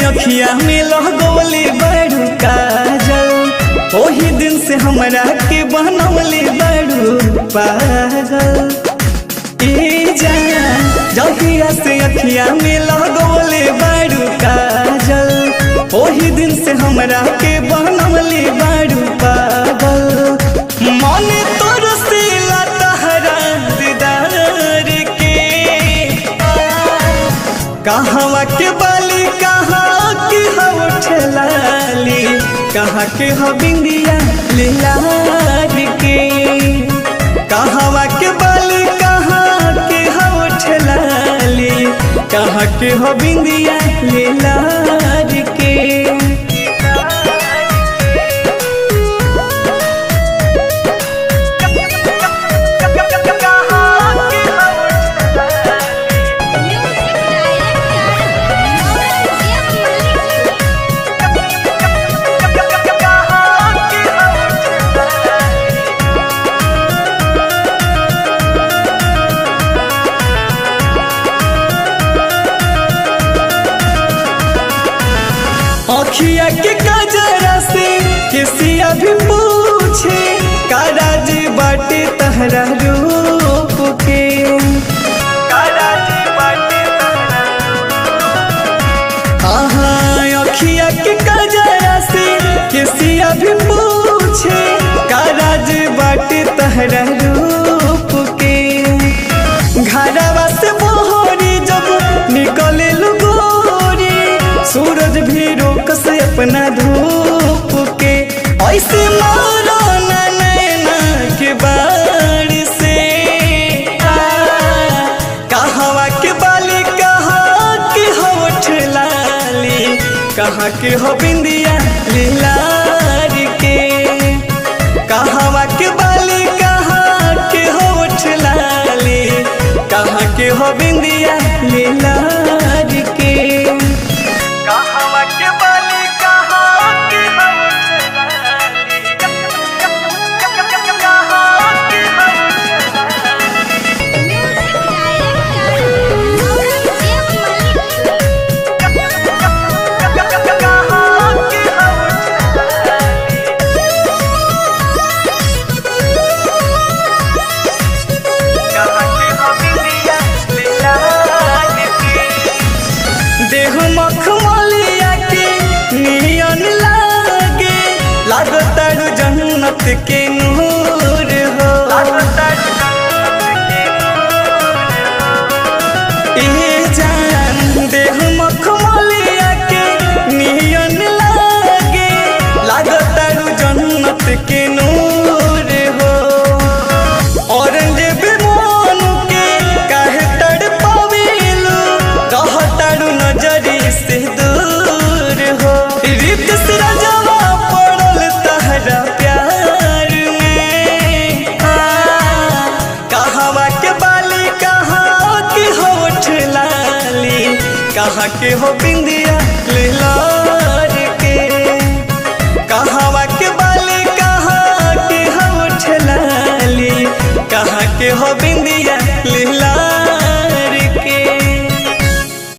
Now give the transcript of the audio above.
अखिया में लगवले बड़ू काजल, ओही दिन से हमरा के बनवले बड़ू पागल। ए जान जहिया से अखिया में लगवले बड़ू काजल, ओही दिन से हमरा के बनवले बड़ू पागल। मन तोर से तहरा दीदार के, कहवा के बाली कहाँ के होठ लाली, कहाँ के हो बिंदिया लाल के। कहवा के बाली कहाँ के होठ लाली, कहाँ के हो बिंदिया लाल के। अखिया के कजरा से किसिया भी पूछे, काराज बाटे तहरा रूप के। अखिया के कजरा से किसिया भी पूछे, काराज बाटे तहरा रूप के। घरवा से मोहरी जब निकले गोरी, सूरज भी रोक से अपना धूप के। ऐसे मारो नैना के बाढ़ से, कहवा के बाली कहाँ के होठ लाली, कहाँ के हो बिंदिया लाल के। कहवा के बाली कहाँ के होठ लाली, कहाँ के हो बिंदिया लाल के। देह मखमलिया के नियन लागे, लागतारू जन्नत के नूर हो। ए जान देह मखमलिया के नियन लागे, लागतारू जन्नत के नूर हो। औरंगजेब मन के काहे तड़पावेलू, रहतारू नजरी से दूर हो। रित से राजवा पड़ल तहरा प्यार में, कहवा के बाली कहाँ के होठ लाली, कहाँ के हो बिंदी